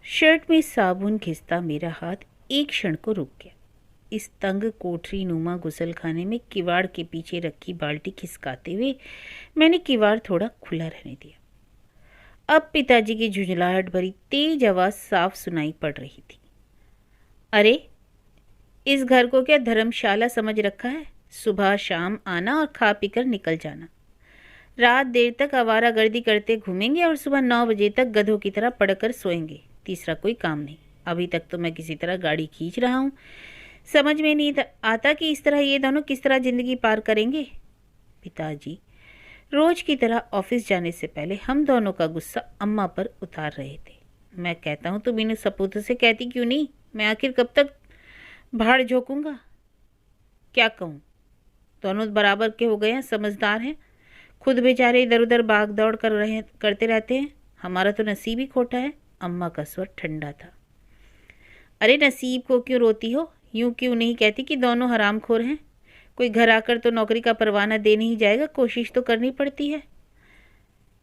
Shirt में साबुन घिसता मेरा हाथ एक क्षण को रुक गया। इस तंग कोठरी नुमा गुसलखाने में किवाड़ के पीछे रखी बाल्टी खिसकाते हुए मैंने किवाड़ थोड़ा खुला रहने दिया। अब पिताजी की झुंझलाहट भरी तेज आवाज साफ सुनाई पड़ रही थी। अरे, इस घर को क्या धर्मशाला समझ रखा है? सुबह शाम आना और खा पीकर निकल जाना। रात देर तक आवारागर्दी करते घूमेंगे और सुबह 9 बजे तक गधों की तरह पड़कर सोएंगे। तीसरा कोई काम नहीं। अभी तक तो मैं किसी तरह गाड़ी खींच रहा हूँ। समझ में नहीं आता कि इस तरह ये दोनों किस तरह जिंदगी पार करेंगे। पिताजी रोज की तरह ऑफिस जाने से पहले हम दोनों का गुस्सा अम्मा पर उतार रहे थे। मैं कहता हूँ तुम इन सपूतों से कहती क्यों नहीं? मैं आखिर कब तक भाड़ झोंकूंगा? क्या कहूँ? दोनों बराबर के हो गए हैं, समझदार हैं। खुद बेचारे इधर उधर भाग दौड़ करते रहते हैं। हमारा तो नसीब ही खोटा है। अम्मा का स्वर ठंडा था। अरे, नसीब को क्यों रोती हो? यूं क्यों नहीं कहती कि दोनों हरामखोर हैं? कोई घर आकर तो नौकरी का परवाना दे नहीं जाएगा, कोशिश तो करनी पड़ती है।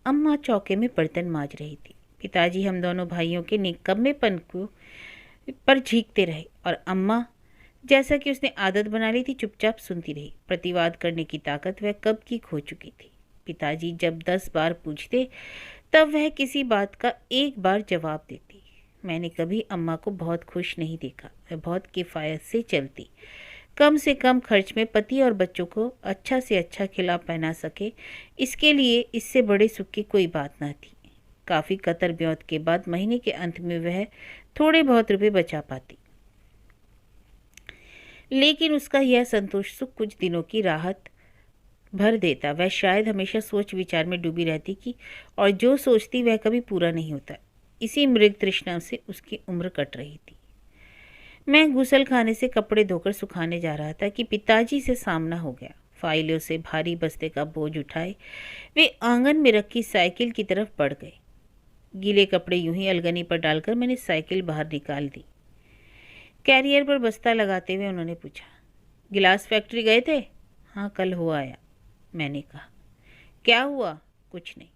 अम्मा चौके में बर्तन मांज रही थी। पिताजी हम दोनों भाइयों के निकम्मेपन को पर झींकते रहे और अम्मा जैसा कि उसने आदत बना ली थी चुपचाप सुनती रही। प्रतिवाद करने की ताकत वह कब की खो चुकी थी। पिताजी जब 10 बार पूछते तब वह किसी बात का एक बार जवाब देती। मैंने कभी अम्मा को बहुत खुश नहीं देखा। वह बहुत किफ़ायत से चलती। कम से कम खर्च में पति और बच्चों को अच्छा से अच्छा खिला पहना सके, इसके लिए इससे बड़े सुख की कोई बात न थी। काफ़ी कतर ब्योत के बाद महीने के अंत में वह थोड़े बहुत रुपए बचा पाती, लेकिन उसका यह संतोष सुख कुछ दिनों की राहत भर देता। वह शायद हमेशा सोच विचार में डूबी रहती कि और जो सोचती वह कभी पूरा नहीं होता। इसी मृग तृष्णा से उसकी उम्र कट रही थी। मैं गुसलखाने से कपड़े धोकर सुखाने जा रहा था कि पिताजी से सामना हो गया। फाइलों से भारी बस्ते का बोझ उठाए वे आंगन में रखी साइकिल की तरफ बढ़ गए। गीले कपड़े यूं ही अलगनी पर डालकर मैंने साइकिल बाहर निकाल दी। कैरियर पर बस्ता लगाते हुए उन्होंने पूछा, गिलास फैक्ट्री गए थे? हाँ, कल हो आया, मैंने कहा। क्या हुआ? कुछ नहीं।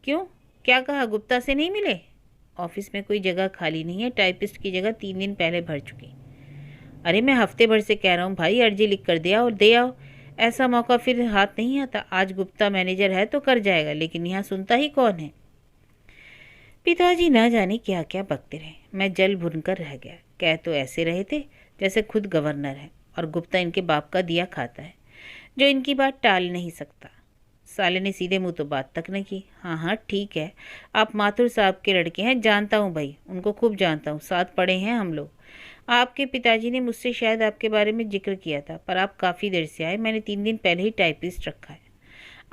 क्यों? क्या कहा? गुप्ता से नहीं मिले? ऑफिस में कोई जगह खाली नहीं है। टाइपिस्ट की जगह 3 दिन पहले भर चुकी। अरे, मैं हफ्ते भर से कह रहा हूँ भाई, अर्जी लिख कर दे आओ। ऐसा मौका फिर हाथ नहीं आता। आज गुप्ता मैनेजर है तो कर जाएगा, लेकिन यहाँ सुनता ही कौन है। पिताजी न जाने क्या क्या बकते रहे। मैं जल भुन कर रह गया। कह तो ऐसे रहे थे जैसे खुद गवर्नर है और गुप्ता इनके बाप का दिया खाता है, जो इनकी बात टाल नहीं सकता। साले ने सीधे मुंह तो बात तक न की। हाँ हाँ ठीक है, आप माथुर साहब के लड़के हैं, जानता हूँ भाई, उनको खूब जानता हूँ, साथ पढ़े हैं हम लोग। आपके पिताजी ने मुझसे शायद आपके बारे में जिक्र किया था, पर आप काफ़ी देर से आए। मैंने 3 दिन पहले ही टाइपिस्ट रखा है।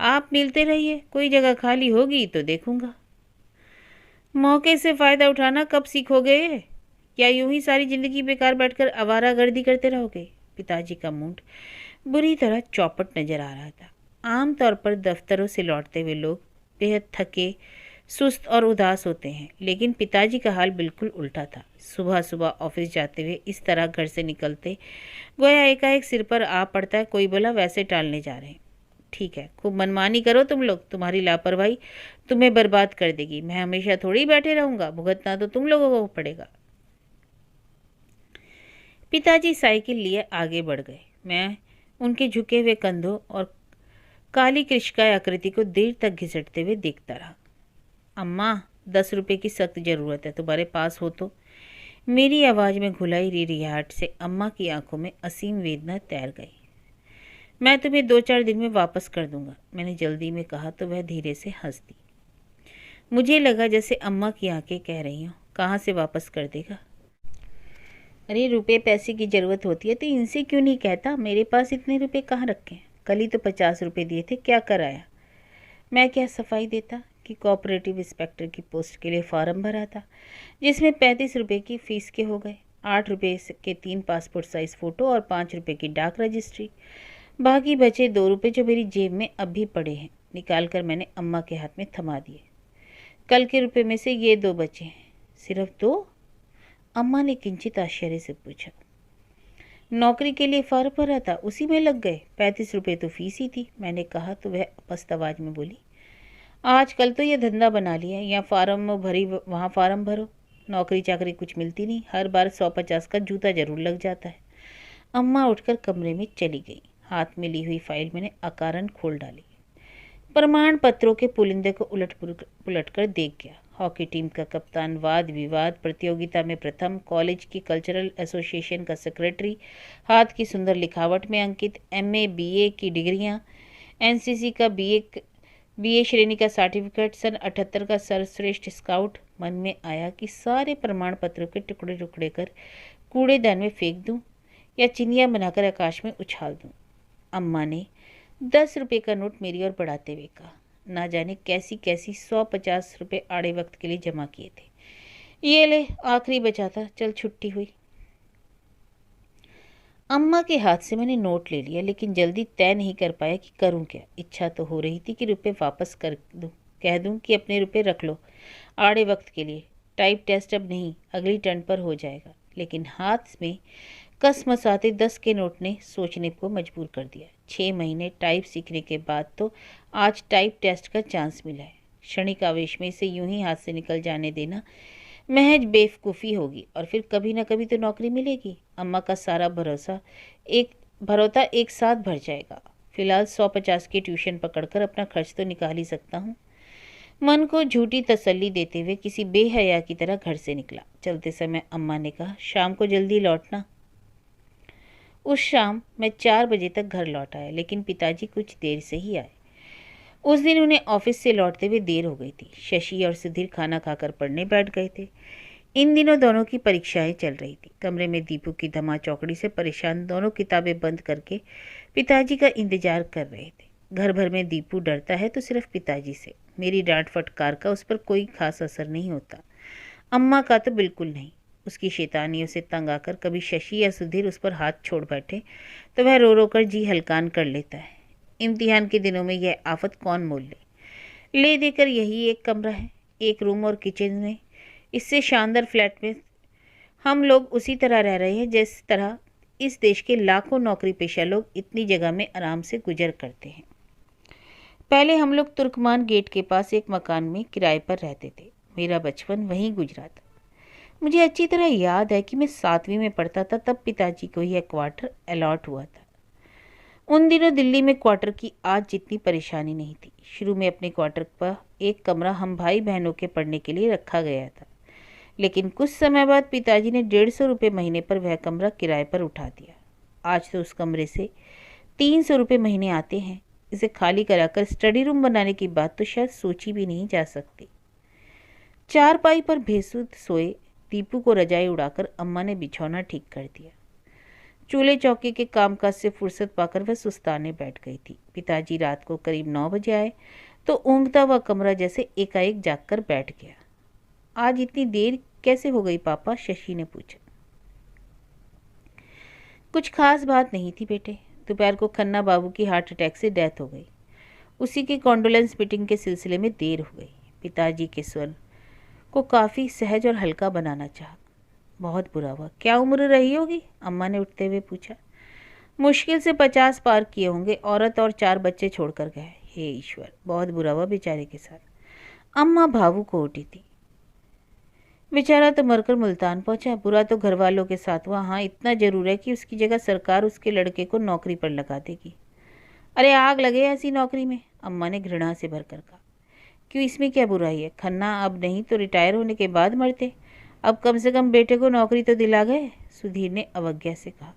आप मिलते रहिए, कोई जगह खाली होगी तो देखूंगा। मौके से फ़ायदा उठाना कब सीखोगे? क्या यूं ही सारी ज़िंदगी बेकार बैठकर आवारागर्दी करते रहोगे? पिताजी का मूड बुरी तरह चौपट नजर आ रहा था। आमतौर पर दफ्तरों से लौटते हुए लोग बेहद थके, सुस्त और उदास होते हैं, लेकिन पिताजी का हाल बिल्कुल उल्टा था। सुबह सुबह ऑफिस जाते हुए इस तरह घर से निकलते गोया एकाएक सिर पर आ पड़ता है। कोई बोला वैसे टालने जा रहे हैं। ठीक है, खूब मनमानी करो तुम लोग, तुम्हारी लापरवाही तुम्हें बर्बाद कर देगी। मैं हमेशा थोड़ी बैठे रहूंगा, भुगतना तो तुम लोगों को पड़ेगा। पिताजी साइकिल लिए आगे बढ़ गए। मैं उनके झुके हुए कंधों और काली कृष्णकाय आकृति को देर तक घिसटते हुए देखता रहा। अम्मा, 10 रुपए की सख्त ज़रूरत है, तुम्हारे पास हो तो? मेरी आवाज़ में घुलाई रिरियाहट से अम्मा की आंखों में असीम वेदना तैर गई। मैं तुम्हें 2-4 दिन में वापस कर दूंगा, मैंने जल्दी में कहा तो वह धीरे से हंस दी। मुझे लगा जैसे अम्मा की आंखें कह रही हों, कहाँ से वापस कर देगा? अरे, रुपए पैसे की ज़रूरत होती है तो इनसे क्यों नहीं कहता? मेरे पास इतने रुपए कहाँ रखे हैं? कल ही तो 50 रुपये दिए थे, क्या कराया? मैं क्या सफाई देता कि कोऑपरेटिव इंस्पेक्टर की पोस्ट के लिए फॉर्म भरा था, जिसमें 35 रुपये की फ़ीस के हो गए, 8 रुपये के 3 पासपोर्ट साइज़ फ़ोटो और 5 रुपये की डाक रजिस्ट्री। बाकी बचे 2 रुपये जो मेरी जेब में अब भी पड़े हैं, निकाल कर मैंने अम्मा के हाथ में थमा दिए। कल के रुपये में से ये 2 बचे हैं। सिर्फ 2? अम्मा ने किंचित आश्चर्य से पूछा। नौकरी के लिए फॉर्म भरा था, उसी में लग गए? 35 रुपये तो फीस ही थी, मैंने कहा तो वह पस्त आवाज में बोली, आजकल तो ये धंधा बना लिया, यहाँ फार्म भरी वहाँ फार्म भरो, नौकरी चाकरी कुछ मिलती नहीं, हर बार 150 का जूता जरूर लग जाता है। अम्मा उठकर कमरे में चली गई। हाथ में ली हुई फाइल मैंने अकारण खोल डाली। प्रमाण पत्रों के पुलिंदे को उलट पुलट कर देख गया। हॉकी टीम का कप्तान, वाद विवाद प्रतियोगिता में प्रथम, कॉलेज की कल्चरल एसोसिएशन का सेक्रेटरी, हाथ की सुंदर लिखावट में अंकित एमए बीए की डिग्रियां, एनसीसी का बीए श्रेणी का सर्टिफिकेट, सन 78 का सर्वश्रेष्ठ स्काउट। मन में आया कि सारे प्रमाण पत्रों के टुकड़े टुकड़े कर कूड़ेदान में फेंक दूं या चिनिया बनाकर आकाश में उछाल दूं। अम्मा ने 10 रुपये का नोट मेरी ओर बढ़ाते हुए कहा, ना जाने कैसी कैसी 150 रुपये आड़े वक्त के लिए जमा किए थे। ये ले, आखिरी बचा था, चल छुट्टी हुई। अम्मा के हाथ से मैंने नोट ले लिया, लेकिन जल्दी तय नहीं कर पाया कि करूं क्या। इच्छा तो हो रही थी कि रुपए वापस कर दूं, कह दूं कि अपने रुपए रख लो आड़े वक्त के लिए, टाइप टेस्ट अब नहीं, अगली टर्न पर हो जाएगा। लेकिन हाथ में कसमसाते 10 के नोट ने सोचने को मजबूर कर दिया। 6 महीने टाइप सीखने के बाद तो आज टाइप टेस्ट का चांस मिला है। क्षणिक आवेश में इसे यूं ही हाथ से निकल जाने देना महज बेवकूफ़ी होगी, और फिर कभी ना कभी तो नौकरी मिलेगी। अम्मा का सारा भरोसा एक साथ भर जाएगा। फिलहाल 150 की ट्यूशन पकड़कर अपना खर्च तो निकाल ही सकता हूँ। मन को झूठी तसल्ली देते हुए किसी बेहया की तरह घर से निकला। चलते समय अम्मा ने कहा, शाम को जल्दी लौटना। उस शाम मैं 4 बजे तक घर लौट आया, लेकिन पिताजी कुछ देर से ही आए। उस दिन उन्हें ऑफिस से लौटते हुए देर हो गई थी। शशि और सुधीर खाना खाकर पढ़ने बैठ गए थे। इन दिनों दोनों की परीक्षाएं चल रही थी। कमरे में दीपू की धमा चौकड़ी से परेशान दोनों किताबें बंद करके पिताजी का इंतजार कर रहे थे। घर भर में दीपू डरता है तो सिर्फ पिताजी से। मेरी डांट फटकार का उस पर कोई खास असर नहीं होता, अम्मा का तो बिल्कुल नहीं। उसकी शैतानियों से तंग आकर कभी शशि या सुधीर उस पर हाथ छोड़ बैठे तो वह रो रो कर जी हल्कान कर लेता है। इम्तिहान के दिनों में यह आफत कौन मोल ले देकर यही एक कमरा है, एक रूम और किचन में। इससे शानदार फ्लैट में हम लोग उसी तरह रह रहे हैं जिस तरह इस देश के लाखों नौकरी पेशा लोग इतनी जगह में आराम से गुजर करते हैं। पहले हम लोग तुर्कमान गेट के पास एक मकान में किराए पर रहते थे। मेरा बचपन वहीं गुजरा था। मुझे अच्छी तरह याद है कि मैं 7वीं में पढ़ता था, तब पिताजी को यह क्वार्टर अलॉट हुआ था। उन दिनों दिल्ली में क्वार्टर की आज जितनी परेशानी नहीं थी। शुरू में अपने क्वार्टर पर एक कमरा हम भाई बहनों के पढ़ने के लिए रखा गया था, लेकिन कुछ समय बाद पिताजी ने 150 रुपये महीने पर वह कमरा किराए पर उठा दिया। आज तो उस कमरे से 300 रुपये महीने आते हैं। इसे खाली कराकर स्टडी रूम बनाने की बात तो शायद सोची भी नहीं जा सकती। चारपाई पर बेसुध सोए दीपू को रजाई उड़ाकर अम्मा ने बिछौना ठीक कर दिया। चूल्हे चौके के कामकाज से फुर्सत पाकर वह सुस्ताने बैठ गई थी। पिताजी रात को करीब 9 बजे आए तो ऊँघता हुआ कमरा जैसे एकाएक जागकर बैठ गया। आज इतनी देर कैसे हो गई पापा? शशि ने पूछा। कुछ खास बात नहीं थी बेटे, दोपहर को खन्ना बाबू की हार्ट अटैक से डेथ हो गई। उसी की कॉन्डोलेंस मीटिंग के सिलसिले में देर हो गई। पिताजी के स्वर को काफ़ी सहज और हल्का बनाना चाहा। बहुत बुरा हुआ। क्या उम्र रही होगी? अम्मा ने उठते हुए पूछा। मुश्किल से 50 पार किए होंगे। औरत और 4 बच्चे छोड़कर गए। हे ईश्वर, बहुत बुरा हुआ बेचारे के साथ। अम्मा भावुक हो उठी थी। बेचारा तो मरकर मुल्तान पहुंचा। बुरा तो घर वालों के साथ हुआ। हाँ, इतना जरूर है कि उसकी जगह सरकार उसके लड़के को नौकरी पर लगा देगी। अरे आग लगे ऐसी नौकरी में, अम्मा ने घृणा से भरकर कहा। क्यों, इसमें क्या बुराई है? खन्ना अब नहीं तो रिटायर होने के बाद मरते। अब कम से कम बेटे को नौकरी तो दिला गए, सुधीर ने अवज्ञा से कहा।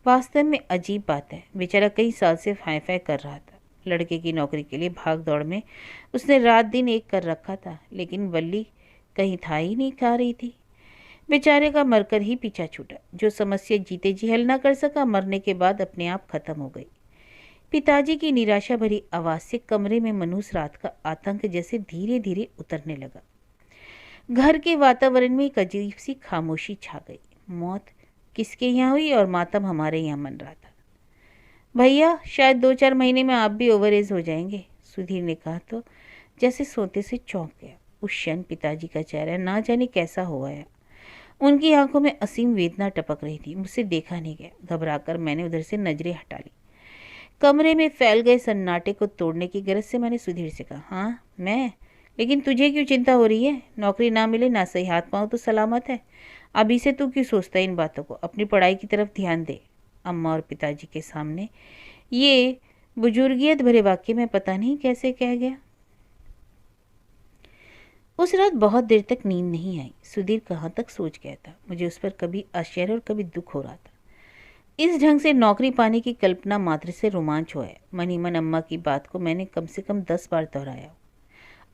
वास्तव में अजीब बात है, बेचारा कई साल से फाय कर रहा था। लड़के की नौकरी के लिए भाग दौड़ में उसने रात दिन एक कर रखा था, लेकिन वल्ली कहीं था ही नहीं खा रही थी। बेचारे का मरकर ही पीछा छूटा। जो समस्या जीते जी हल ना कर सका, मरने के बाद अपने आप खत्म हो गई। पिताजी की निराशा भरी आवाज से कमरे में मनहूस रात का आतंक जैसे धीरे धीरे उतरने लगा। घर के वातावरण में एक अजीब सी खामोशी छा गई। मौत किसके यहाँ हुई और मातम हमारे यहाँ मन रहा था। भैया, शायद 2-4 महीने में आप भी ओवर एज हो जाएंगे, सुधीर ने कहा तो जैसे सोते से चौंक गया। उस क्षण पिताजी का चेहरा ना जाने कैसा हो गया। उनकी आंखों में असीम वेदना टपक रही थी। मुझसे देखा नहीं गया। घबराकर मैंने उधर से नजरें हटा ली। कमरे में फैल गए सन्नाटे को तोड़ने की गरज से मैंने सुधीर से कहा, हाँ मैं? लेकिन तुझे क्यों चिंता हो रही है? नौकरी ना मिले ना सही, हाथ पांव तो सलामत है। अभी से तू क्यों सोचता है इन बातों को? अपनी पढ़ाई की तरफ ध्यान दे। अम्मा और पिताजी के सामने ये बुजुर्गियत भरे वाक्य में पता नहीं कैसे कह गया। उस रात बहुत देर तक नींद नहीं आई। सुधीर कहाँ तक सोच गया था। मुझे उस पर कभी आश्चर्य और कभी दुख हो रहा था। इस ढंग से नौकरी पाने की कल्पना मात्र से रोमांच हुआ है। मन ही मन अम्मा की बात को मैंने कम से कम 10 बार दोहराया।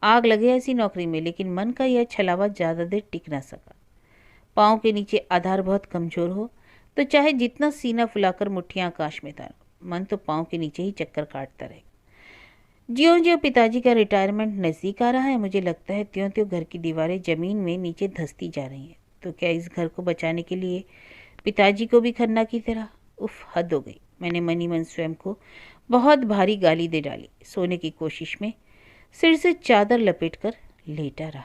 आग लगे ऐसी नौकरी में, लेकिन मन का यह छलावा ज़्यादा देर टिक ना सका। पाँव के नीचे आधार बहुत कमजोर हो तो चाहे जितना सीना फुलाकर मुट्ठियां आकाश में तारो, मन तो पाँव के नीचे ही चक्कर काटता रहेगा। ज्यों ज्यों पिताजी का रिटायरमेंट नज़दीक आ रहा है, मुझे लगता है त्यों त्यों घर की दीवारें जमीन में नीचे धंसती जा रही हैं। तो क्या इस घर को बचाने के लिए पिताजी को भी खन्ना की तरह? उफ, हद हो गई। मैंने मन ही मन स्वयं को बहुत भारी गाली दे डाली। सोने की कोशिश में सिर से चादर लपेटकर लेटा रहा।